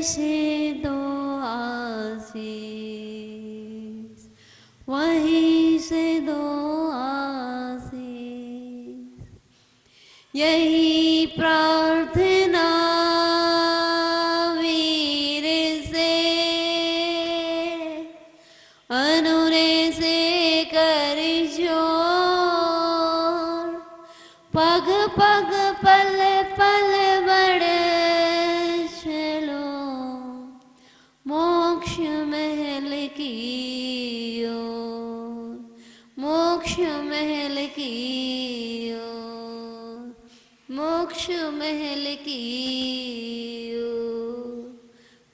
से दो आशीष, वहीं से दो आशीष, यही प्रार्थना वीर से अनुरे से कर जोर, पग पग पल पल बढ़ चलो मोक्ष महल की ओर, मोक्ष महल की ओर, मोक्ष महल की ओर।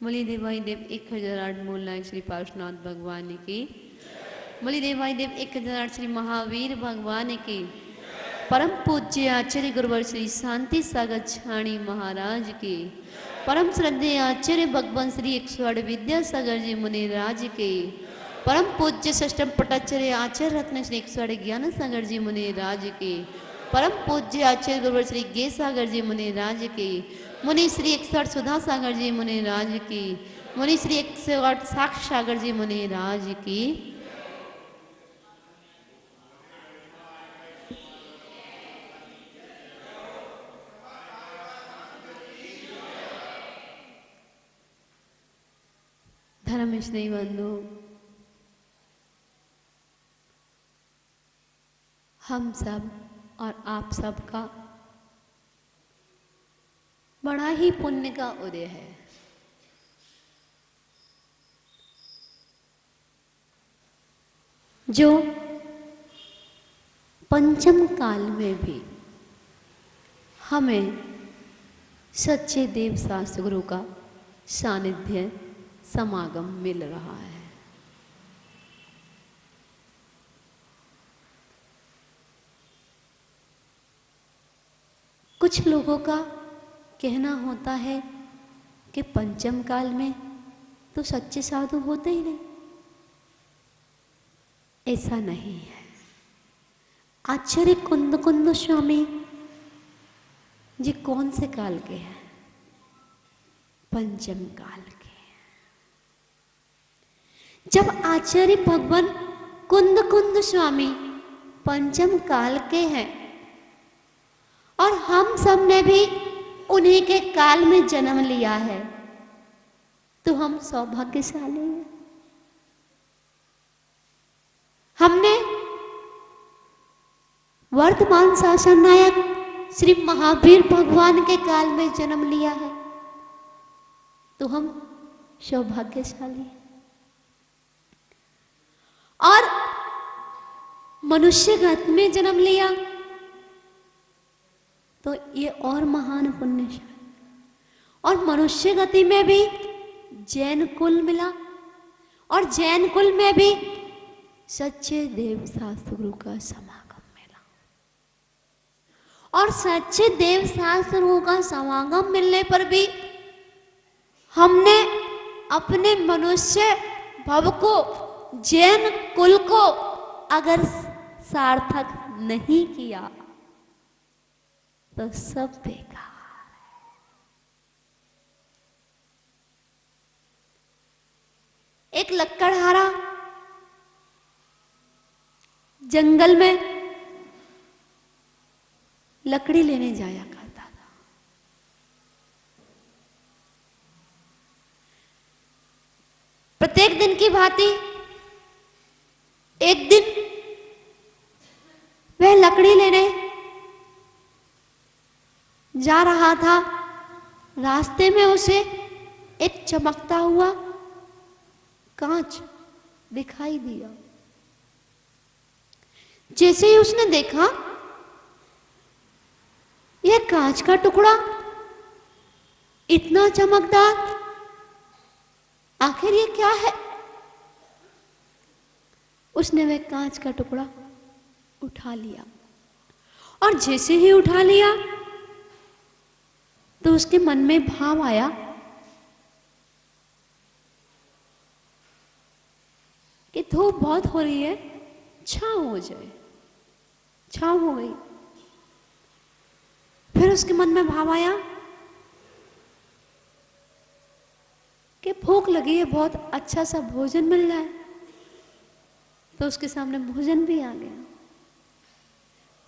बोलिए देवाई देव 1008 मूल नायक श्री पार्श्वनाथ भगवान की। बोलिए देवाई देव 1008 श्री महावीर भगवान की। परम पूज्य आचार्य गुरुवर श्री शांति सागर छाणी महाराज की। परम श्रद्धेय आचार्य भगवान श्री 108 विद्यासागर जी मुनि राज के। परम पूज्य षष्ठम पटाचार्य आचार्य रत्न श्री 108 ज्ञान सागर जी मुनि राज के। परम पूज्य आचार्य गुरुवर श्री गे सागर जी मुनि राज के। मुनि श्री 108 सुधा सागर जी मुनि राज की। मुनि श्री 108 साक्ष सागर जी मुनि राज की। धर्म स्नेही बंधु, हम सब और आप सब का बड़ा ही पुण्य का उदय है। जो पंचम काल में भी हमें सच्चे देव शास्त्र गुरु का सानिध्य समागम मिल रहा है। कुछ लोगों का कहना होता है कि पंचम काल में तो सच्चे साधु होते ही नहीं। ऐसा नहीं है। आचार्य कुंद कुंद स्वामी जी कौन से काल के हैं? पंचम काल के। जब आचार्य भगवान कुंद कुंद स्वामी पंचम काल के हैं और हम सब ने भी उन्हीं के काल में जन्म लिया है, तो हम सौभाग्यशाली हैं। हमने वर्तमान शासन नायक श्री महावीर भगवान के काल में जन्म लिया है, तो हम सौभाग्यशाली हैं। और मनुष्य गत में जन्म लिया तो ये और महान पुण्यशाली। और मनुष्य गति में भी जैन कुल मिला और जैन कुल में भी सच्चे देव शास्त्र गुरु का समागम मिला। और सच्चे देव शास्त्र गुरु का समागम मिलने पर भी हमने अपने मनुष्य भव को, जैन कुल को अगर सार्थक नहीं किया तो सब बेकार है। एक लक्कड़हारा जंगल में लकड़ी लेने जाया करता था। प्रत्येक दिन की भांति एक दिन वह लकड़ी लेने जा रहा था। रास्ते में उसे एक चमकता हुआ कांच दिखाई दिया। जैसे ही उसने देखा, यह कांच का टुकड़ा इतना चमकदार, आखिर ये क्या है? उसने वह कांच का टुकड़ा उठा लिया और जैसे ही उठा लिया तो उसके मन में भाव आया कि धूप बहुत हो रही है, छांव हो जाए। छांव हो गई। फिर उसके मन में भाव आया कि भूख लगी है, बहुत अच्छा सा भोजन मिल जाए। तो उसके सामने भोजन भी आ गया।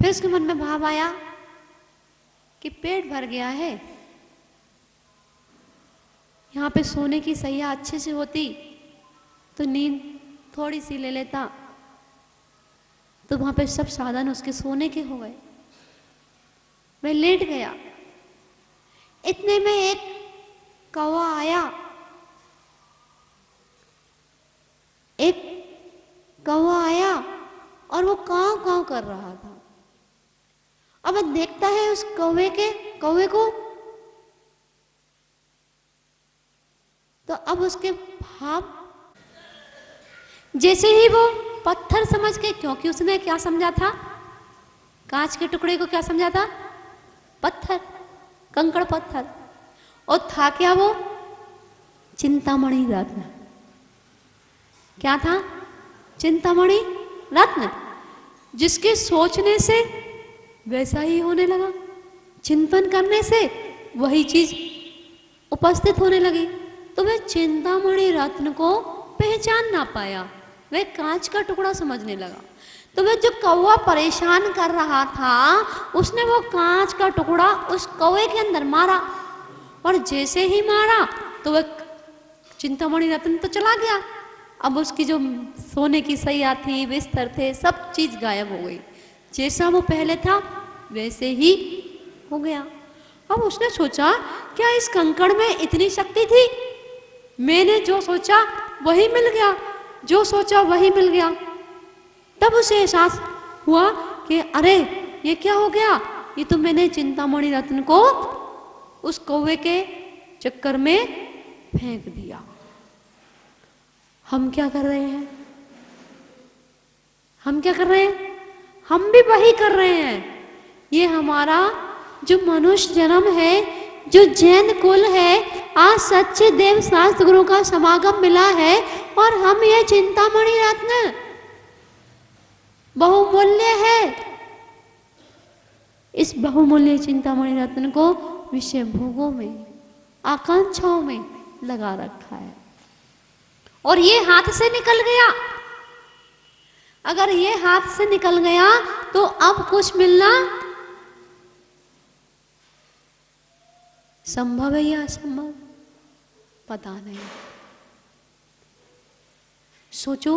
फिर उसके मन में भाव आया कि पेट भर गया है, यहाँ पे सोने की सैया अच्छे से होती तो नींद थोड़ी सी ले लेता। तो वहां पे सब साधन उसके सोने के हो गए। वह लेट गया। इतने में एक कौवा आया। एक कौवा आया और वो कांव कांव कर रहा था। अब वह देखता है उस कौवे को। तो अब उसके भाव, जैसे ही वो पत्थर समझ के, क्योंकि उसने क्या समझा था, कांच के टुकड़े को क्या समझा था, पत्थर, कंकड़ पत्थर, और था क्या वो, चिंतामणि रत्न। क्या था, चिंतामणि रत्न, जिसके सोचने से वैसा ही होने लगा, चिंतन करने से वही चीज उपस्थित होने लगी। तो वह चिंतामणि रत्न को पहचान ना पाया, वह कांच का टुकड़ा समझने लगा। तो वह जो कौवा परेशान कर रहा था, उसने वो कांच का टुकड़ा उस कौवे के अंदर मारा, और जैसे ही मारा तो वह चिंतामणि रत्न तो चला गया। अब उसकी जो सोने की सैया थी, बिस्तर थे, सब चीज गायब हो गई। जैसा वो पहले था वैसे ही हो गया। अब उसने सोचा, क्या इस कंकड़ में इतनी शक्ति थी? मैंने जो सोचा वही मिल गया, जो सोचा वही मिल गया। तब उसे एहसास हुआ कि अरे ये क्या हो गया, ये तो मैंने चिंतामणि रत्न को उस कौवे के चक्कर में फेंक दिया। हम क्या कर रहे हैं, हम क्या कर रहे हैं, हम भी वही कर रहे हैं। ये हमारा जो मनुष्य जन्म है, जो जैन कुल है, आज सच्चे देव शास्त्र गुरु का समागम मिला है, और हम ये चिंतामणि रत्न बहुमूल्य है, इस बहुमूल्य चिंतामणि रत्न को विषय भोगों में, आकांक्षाओं में लगा रखा है, और ये हाथ से निकल गया। अगर ये हाथ से निकल गया तो अब कुछ मिलना संभव है या असंभव, पता नहीं। सोचो,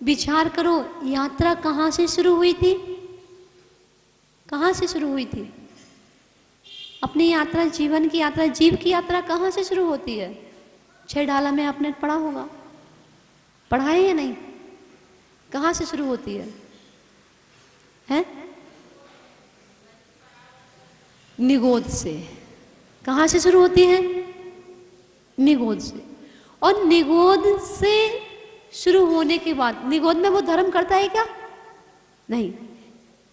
विचार करो, यात्रा कहां से शुरू हुई थी, कहां से शुरू हुई थी अपनी यात्रा, जीवन की यात्रा, जीव की यात्रा कहां से शुरू होती है? 6 ढाला में आपने पढ़ा होगा, पढ़ा है या नहीं? कहां से शुरू होती है, हैं? निगोद से। कहां से शुरू होती है? निगोद से। और निगोद से शुरू होने के बाद, निगोद में वो धर्म करता है क्या? नहीं।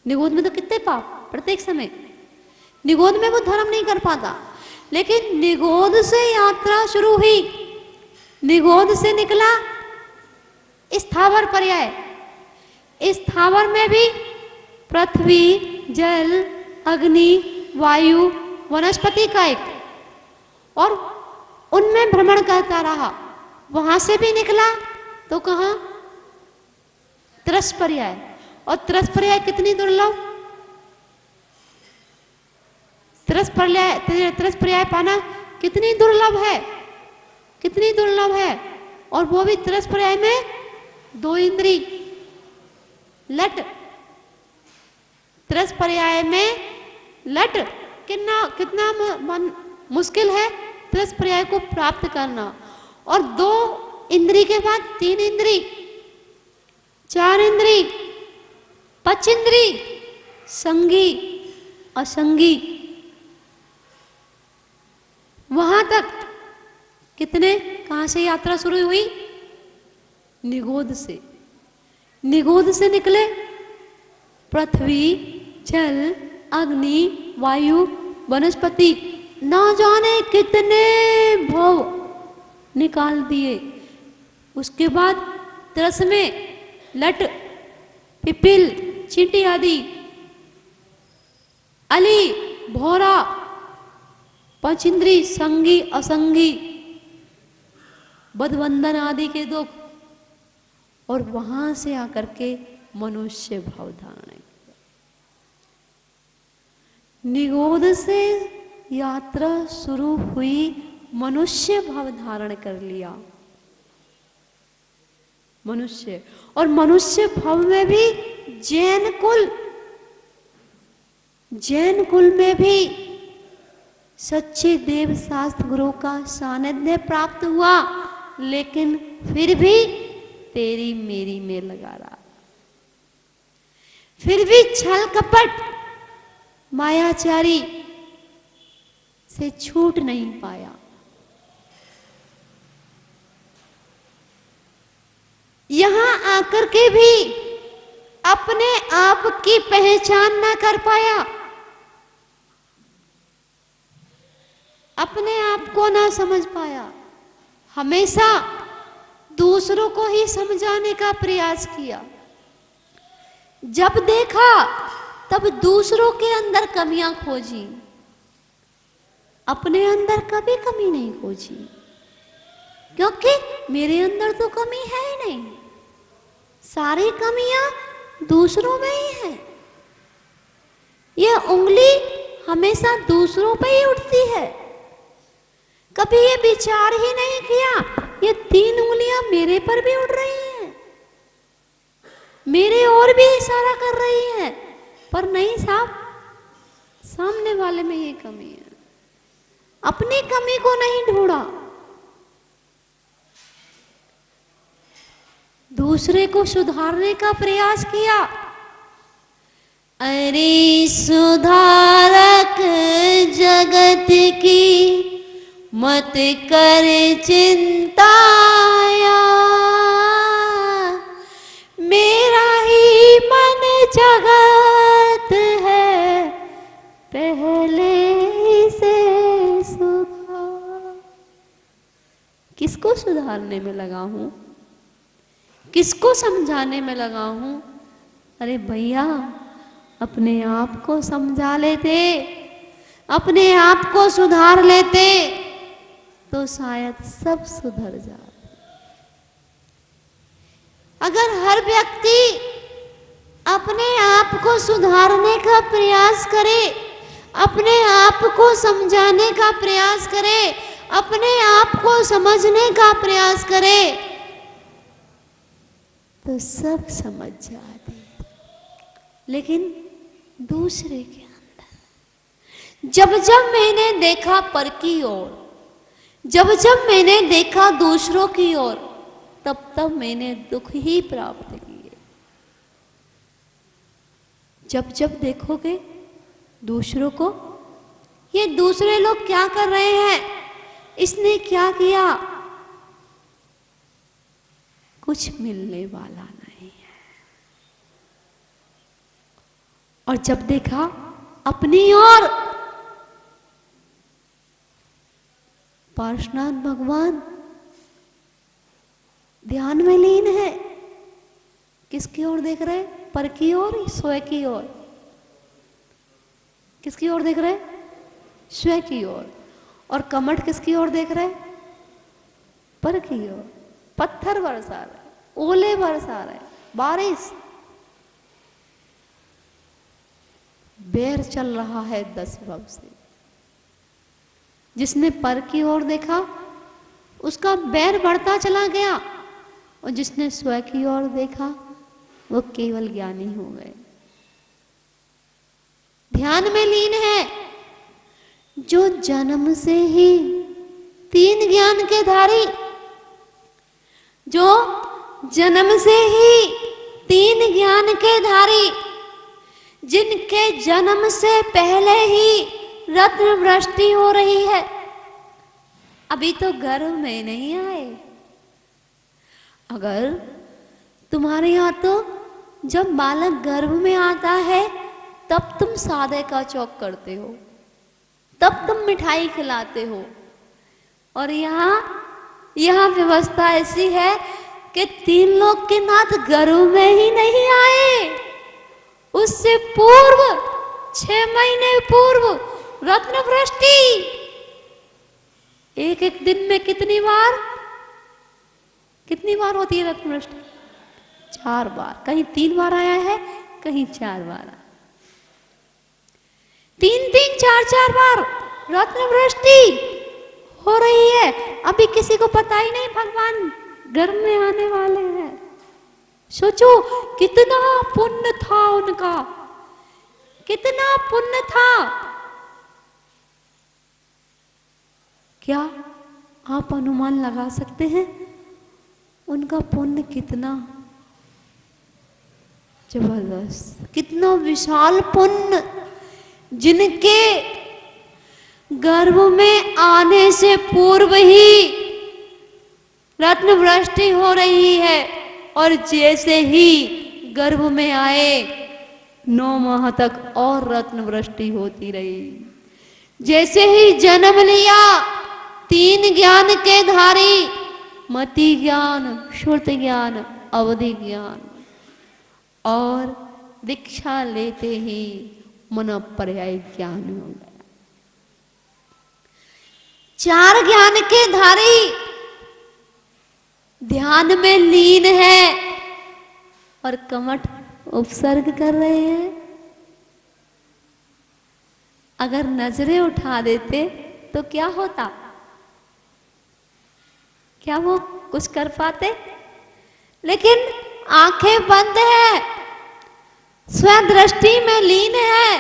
निगोद में तो कितने पाप प्रत्येक समय, निगोद में वो धर्म नहीं कर पाता। लेकिन निगोद से यात्रा शुरू हुई, निगोद से निकला स्थावर पर्याय। स्थावर में भी पृथ्वी, जल, अग्नि, वायु, वनस्पति का एक, और उनमें भ्रमण करता रहा। वहां से भी निकला तो कहां? त्रस पर्याय। और त्रस पर्याय कितनी दुर्लभ, त्रस पर्याय पाना कितनी दुर्लभ है, कितनी दुर्लभ है। और वो भी त्रस पर्याय में 2 इंद्री, लट, त्रस पर्याय में लट, कितना मुश्किल है त्रस पर्याय को प्राप्त करना। और 2 इंद्री के बाद 3 इंद्री, 4 इंद्री, 5 इंद्री, संगी, असंगी, वहां तक कितने, कहां से यात्रा शुरू हुई? निगोद से। निगोद से निकले पृथ्वी, जल, अग्नि, वायु, वनस्पति, ना जाने कितने भव निकाल दिए। उसके बाद त्रस में लट, पिपिल, चींटी आदि, अली, भौरा, 5 इंद्री, संगी, असंगी, बदबंधन आदि के दुख, और वहां से आकर के मनुष्य भाव धारण किया। निगोद से यात्रा शुरू हुई, मनुष्य भाव धारण कर लिया मनुष्य। और मनुष्य भाव में भी जैन कुल में भी सच्चे देव शास्त्र गुरु का सानिध्य प्राप्त हुआ, लेकिन फिर भी तेरी मेरी में लगा रहा, फिर भी छल कपट मायाचारी से छूट नहीं पाया। यहां आकर के भी अपने आप की पहचान ना कर पाया, अपने आप को ना समझ पाया, हमेशा दूसरों को ही समझाने का प्रयास किया। जब देखा तब दूसरों के अंदर कमियां खोजी, अपने अंदर कभी कमी नहीं खोजी, क्योंकि मेरे अंदर तो कमी है ही नहीं, सारी कमियां दूसरों में ही है। यह उंगली हमेशा दूसरों पे ही उठती है, कभी ये विचार ही नहीं किया ये 3 उंगलियां मेरे पर भी उड़ रही हैं, मेरे और भी इशारा कर रही हैं, पर नहीं साहब, सामने वाले में ये कमी है। अपनी कमी को नहीं ढूंढा, दूसरे को सुधारने का प्रयास किया। अरे सुधारक जगत की मत कर चिंताया, मेरा ही मन जगत है, पहले इसे सुधार। किसको सुधारने में लगा हूं, किसको समझाने में लगा हूं? अरे भैया, अपने आप को समझा लेते, अपने आप को सुधार लेते तो शायद सब सुधर जाए। अगर हर व्यक्ति अपने आप को सुधारने का प्रयास करे, अपने आप को समझाने का प्रयास करे, अपने आप को समझने का प्रयास करे, तो सब समझ जाते। लेकिन दूसरे के अंदर जब जब मैंने देखा पर की ओर, जब जब मैंने देखा दूसरों की ओर, तब तब मैंने दुख ही प्राप्त किए। जब जब देखोगे दूसरों को, ये दूसरे लोग क्या कर रहे हैं, इसने क्या किया, कुछ मिलने वाला नहीं है। और जब देखा अपनी ओर, पार्श्वनाथ भगवान ध्यान में लीन है। किसकी ओर देख रहे? पर की ओर, स्वयं की ओर। किसकी ओर देख रहे? स्वयं की ओर। और कमठ किसकी ओर देख रहे? पर की ओर। पत्थर बरसा रहे, ओले बरसा रहे, बारिश, बैर चल रहा है 10 भव से। जिसने पर की ओर देखा उसका बैर बढ़ता चला गया, और जिसने स्व की ओर देखा वो केवल ज्ञानी हो गए। ध्यान में लीन है जो जन्म से ही 3 ज्ञान के धारी, जो जन्म से ही 3 ज्ञान के धारी, जिनके जन्म से पहले ही रत्न वृष्टि हो रही है, अभी तो गर्भ में नहीं आए। अगर तुम्हारे यहां तो जब बालक गर्भ में आता है तब तुम सादे का चौक करते हो, तब तुम मिठाई खिलाते हो, और यहाँ व्यवस्था ऐसी है कि 3 लोग के नाथ गर्भ में ही नहीं आए, उससे पूर्व 6 महीने पूर्व रत्न वृष्टि। एक दिन में कितनी बार? कितनी बार होती है रत्न वृष्टि? 4 बार। कहीं 3 बार आया है, कहीं 4 बार। 3-3, 4-4 बार रत्न वृष्टि हो रही है। अभी किसी को पता ही नहीं भगवान घर में आने वाले हैं। सोचो कितना पुण्य था उनका, कितना पुण्य था। क्या आप अनुमान लगा सकते हैं उनका पुण्य कितना जबरदस्त, कितना विशाल पुण्य। जिनके गर्भ में आने से पूर्व ही रत्न वृष्टि हो रही है, और जैसे ही गर्भ में आए 9 माह तक और रत्न वृष्टि होती रही। जैसे ही जन्म लिया 3 ज्ञान के धारी, मति ज्ञान, श्रुति ज्ञान, अवधि ज्ञान, और दीक्षा लेते ही मन पर्याय ज्ञान हो गया। 4 ज्ञान के धारी ध्यान में लीन है और कमठ उपसर्ग कर रहे हैं। अगर नजरें उठा देते तो क्या होता? क्या वो कुछ कर पाते? लेकिन आंखें बंद है, स्वयं दृष्टि में लीन है,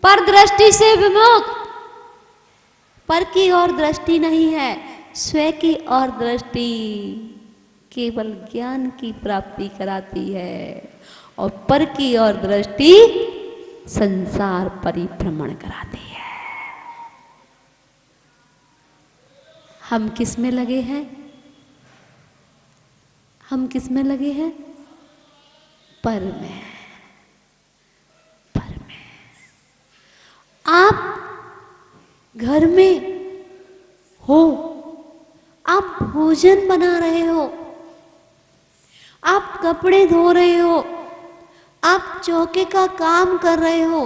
पर दृष्टि से विमुख। पर की ओर दृष्टि नहीं है, स्वयं की ओर दृष्टि केवल ज्ञान की प्राप्ति कराती है, और पर की ओर दृष्टि संसार परिभ्रमण कराती है। हम किस में लगे हैं? हम किस में लगे हैं? पर में, पर में। आप घर में हो, आप भोजन बना रहे हो, आप कपड़े धो रहे हो, आप चौके का काम कर रहे हो,